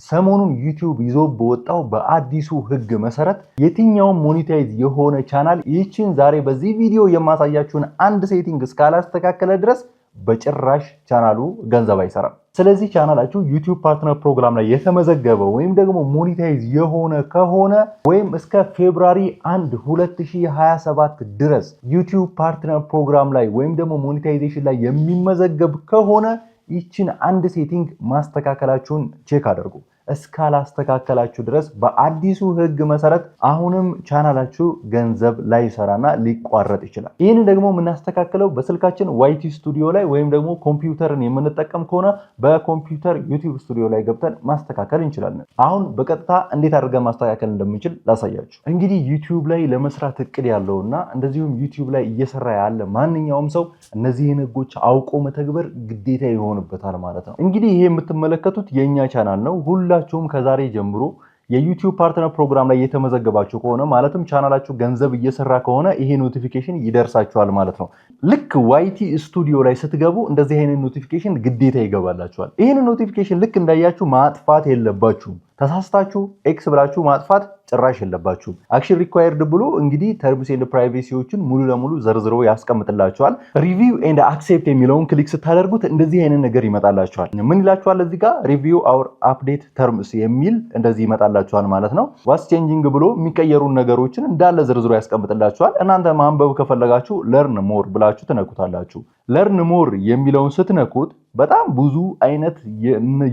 ሰሞኑን ዩቲዩብ ይዞ በወጣው በአዲሱ ህግ መሰረት የትኛውም ሞኔታይዝ የሆነ ቻናል ይህችን ዛሬ በዚህ ቪዲዮ የማሳያችሁን አንድ ሴቲንግ እስካላስተካከለ ድረስ በጭራሽ ቻናሉ ገንዘብ አይሰራም። ስለዚህ ቻናላችሁ ዩቲዩብ ፓርትነር ፕሮግራም ላይ የተመዘገበ ወይም ደግሞ ሞኔታይዝ የሆነ ከሆነ ወይም እስከ ፌብሩዋሪ 1 2027 ድረስ ዩቲዩብ ፓርትነር ፕሮግራም ላይ ወይም ደግሞ ሞኔታይዜሽን ላይ የሚመዘገብ ከሆነ ይችን አንድ ሴቲንግ ማስተካከላችሁን ቼክ አድርጉ። እስካላስተካከላችሁ ድረስ በአዲሱ ህግ መሰረት አሁንም ቻናላችሁ ገንዘብ ላይሰራና ሊቋረጥ ይችላል። ይህን ደግሞ የምናስተካክለው በስልካችን ዋይቲ ስቱዲዮ ላይ ወይም ደግሞ ኮምፒውተርን የምንጠቀም ከሆነ በኮምፒውተር ዩቲዩብ ስቱዲዮ ላይ ገብተን ማስተካከል እንችላለን። አሁን በቀጥታ እንዴት አድርገን ማስተካከል እንደምንችል ላሳያችሁ። እንግዲህ ዩቲዩብ ላይ ለመስራት እቅድ ያለውና እንደዚሁም ዩቲዩብ ላይ እየሰራ ያለ ማንኛውም ሰው እነዚህን ህጎች አውቆ መተግበር ግዴታ ይሆንበታል ማለት ነው። እንግዲህ ይሄ የምትመለከቱት የኛ ቻናል ነው። ሁላችሁም ከዛሬ ጀምሮ የዩቲዩብ ፓርትነር ፕሮግራም ላይ የተመዘገባችሁ ከሆነ ማለትም ቻናላችሁ ገንዘብ እየሰራ ከሆነ ይሄ ኖቲፊኬሽን ይደርሳችኋል ማለት ነው። ልክ ዋይቲ ስቱዲዮ ላይ ስትገቡ እንደዚህ አይነት ኖቲፊኬሽን ግዴታ ይገባላችኋል። ይሄን ኖቲፊኬሽን ልክ እንዳያችሁ ማጥፋት የለባችሁም። ተሳስታችሁ ኤክስ ብላችሁ ማጥፋት ጭራሽ የለባችሁም። አክሽን ሪኳየርድ ብሎ እንግዲህ ተርምስ ኤንድ ፕራይቬሲዎችን ሙሉ ለሙሉ ዘርዝሮ ያስቀምጥላችኋል። ሪቪው ኤንድ አክሴፕት የሚለውን ክሊክ ስታደርጉት እንደዚህ አይነት ነገር ይመጣላችኋል። ምን ይላችኋል? እዚህ ጋር ሪቪው አወር አፕዴት ተርምስ የሚል እንደዚህ ይመጣላችኋል ማለት ነው። ዋትስ ቼንጂንግ ብሎ የሚቀየሩ ነገሮችን እንዳለ ዘርዝሮ ያስቀምጥላችኋል። እናንተ ማንበብ ከፈለጋችሁ ለርን ሞር ብላችሁ ትነኩታላችሁ። ለርን ሞር የሚለውን ስትነኩት በጣም ብዙ አይነት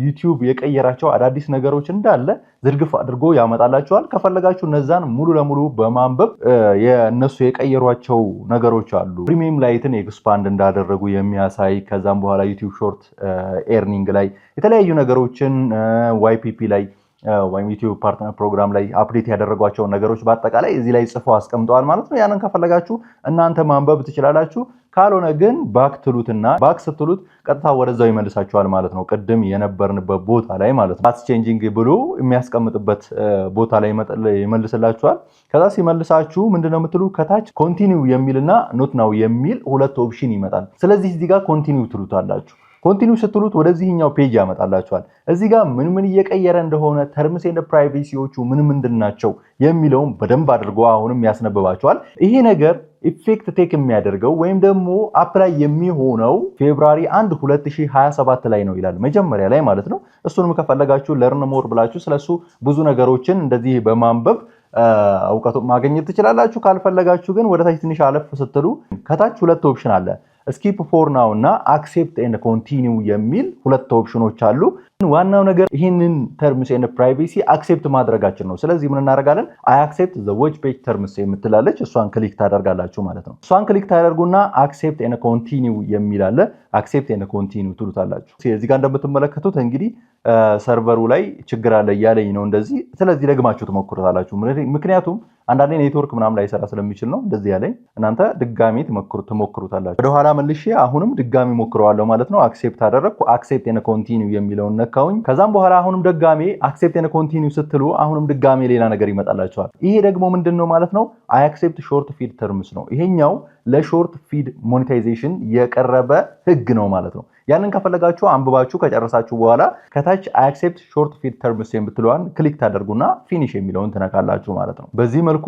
ዩቲዩብ የቀየራቸው አዳዲስ ነገሮች እንዳለ ዝርግፍ አድርጎ ያመጣላችኋል። ከፈለጋችሁ እነዛን ሙሉ ለሙሉ በማንበብ የነሱ የቀየሯቸው ነገሮች አሉ። ፕሪሚየም ላይትን ኤክስፓንድ እንዳደረጉ የሚያሳይ ከዛም በኋላ ዩቲዩብ ሾርት ኤርኒንግ ላይ የተለያዩ ነገሮችን ዋይፒፒ ላይ ወይም ዩቲዩብ ፓርትነር ፕሮግራም ላይ አፕዴት ያደረጓቸውን ነገሮች በአጠቃላይ እዚህ ላይ ጽፈው አስቀምጠዋል ማለት ነው። ያንን ከፈለጋችሁ እናንተ ማንበብ ትችላላችሁ። ካልሆነ ግን ባክ ትሉትና ባክ ስትሉት ቀጥታ ወደዛው ይመልሳችኋል ማለት ነው። ቅድም የነበርንበት ቦታ ላይ ማለት ነው። ዋትስ ቼንጂንግ ብሎ የሚያስቀምጥበት ቦታ ላይ ይመልስላችኋል። ከዛ ሲመልሳችሁ ምንድነው የምትሉ? ከታች ኮንቲኒው የሚልና ኖት ናው የሚል ሁለት ኦፕሽን ይመጣል። ስለዚህ እዚህ ጋር ኮንቲኒው ትሉታላችሁ። ኮንቲኒው ስትሉት ወደዚህኛው ፔጅ ያመጣላችኋል። እዚህ ጋር ምን እየቀየረ እንደሆነ ተርምስ ኤንድ ፕራይቬሲዎቹ ምን ናቸው የሚለውን በደንብ አድርጎ አሁንም ያስነብባችኋል። ይሄ ነገር ኢፌክት ቴክ የሚያደርገው ወይም ደግሞ አፕላይ የሚሆነው ፌብሩዋሪ 1 2027 ላይ ነው ይላል መጀመሪያ ላይ ማለት ነው። እሱንም ከፈለጋችሁ ለርን ሞር ብላችሁ ስለሱ ብዙ ነገሮችን እንደዚህ በማንበብ እውቀቱ ማግኘት ትችላላችሁ። ካልፈለጋችሁ ግን ወደታች ትንሽ አለፍ ስትሉ ከታች ሁለት ኦፕሽን አለ። ስኪፕ ፎር ናው እና አክሴፕት ኤንድ ኮንቲኒው የሚል ሁለት ኦፕሽኖች አሉ። ዋናው ነገር ይህንን ተርምስ ኤንድ ፕራይቬሲ አክሴፕት ማድረጋችን ነው። ስለዚህ ምን እናደርጋለን? አይ አክሴፕት ዘ ዌጅ ፔጅ ተርምስ የምትላለች እሷን ክሊክ ታደርጋላችሁ ማለት ነው። እሷን ክሊክ ታደርጉና አክሴፕት ኤንድ ኮንቲኒው የሚል አለ። አክሴፕት ኤንድ ኮንቲኒው ትሉታላችሁ። እዚህ ጋር እንደምትመለከቱት እንግዲህ ሰርቨሩ ላይ ችግር አለ እያለኝ ነው እንደዚህ። ስለዚህ ደግማችሁ ትሞክሩታላችሁ። ምክንያቱም አንዳንዴ ኔትወርክ ምናምን ላይ ሰራ ስለሚችል ነው እንደዚህ ያለኝ። እናንተ ድጋሚ ትሞክሩታላችሁ። ወደኋላ መልሼ አሁንም ድጋሚ ሞክረዋለሁ ማለት ነው። አክሴፕት አደረግኩ። አክሴፕት ኤንድ ኮንቲኒው የሚለውን ነካውኝ። ከዛም በኋላ አሁንም ድጋሚ አክሴፕት ኤንድ ኮንቲኒው ስትሉ አሁንም ድጋሚ ሌላ ነገር ይመጣላችኋል። ይሄ ደግሞ ምንድነው ማለት ነው? አይ አክሴፕት ሾርት ፊድ ተርምስ ነው። ይሄኛው ለሾርት ፊድ ሞኔታይዜሽን የቀረበ ህግ ነው ማለት ነው። ያንን ከፈለጋችሁ አንብባችሁ ከጨረሳችሁ በኋላ ከታች አይ አክሴፕት ሾርት ፊድ ተርምስ የምትለዋን ክሊክ ታደርጉና ፊኒሽ የሚለውን ትነካላችሁ ማለት ነው። በዚህ መልኩ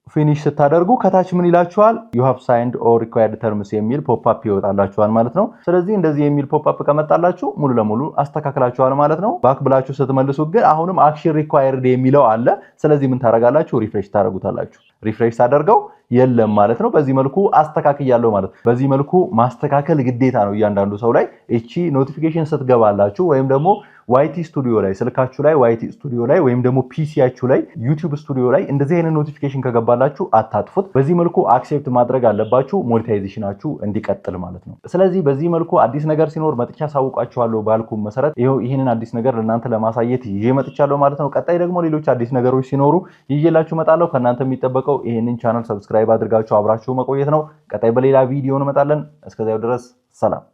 ፊኒሽ ስታደርጉ ከታች ምን ይላችኋል? you have signed or required terms የሚል ፖፕአፕ ይወጣላችኋል ማለት ነው። ስለዚህ እንደዚህ የሚል ፖፕአፕ ከመጣላችሁ ሙሉ ለሙሉ አስተካክላችኋል ማለት ነው። ባክ ብላችሁ ስትመልሱ ግን አሁንም አክሽን ሪኳየርድ የሚለው አለ። ስለዚህ ምን ታደርጋላችሁ? ሪፍሬሽ ታደርጉታላችሁ። ሪፍሬሽ ታደርገው የለም ማለት ነው። በዚህ መልኩ አስተካክያለሁ ማለት ነው። በዚህ መልኩ ማስተካከል ግዴታ ነው እያንዳንዱ ሰው ላይ። እቺ ኖቲፊኬሽን ስትገባላችሁ ወይም ደግሞ ዋይቲ ስቱዲዮ ላይ ስልካችሁ ላይ ዋይቲ ስቱዲዮ ላይ ወይም ደግሞ ፒሲያችሁ ላይ ዩቲዩብ ስቱዲዮ ላይ እንደዚህ አይነት ኖቲፊኬሽን ከገባላችሁ አታጥፉት። በዚህ መልኩ አክሴፕት ማድረግ አለባችሁ ሞኔታይዜሽናችሁ እንዲቀጥል ማለት ነው። ስለዚህ በዚህ መልኩ አዲስ ነገር ሲኖር መጥቻ አሳውቃችኋለሁ ባልኩ መሰረት ይሄንን አዲስ ነገር ለእናንተ ለማሳየት ይዤ መጥቻለሁ ማለት ነው። ቀጣይ ደግሞ ሌሎች አዲስ ነገሮች ሲኖሩ ይዤላችሁ እመጣለሁ። ከእናንተ የሚጠበቀው ይሄንን ቻናል ሰብስክራይብ አድርጋችሁ አብራችሁ መቆየት ነው። ቀጣይ በሌላ ቪዲዮ እንመጣለን። እስከዚያው ድረስ ሰላም።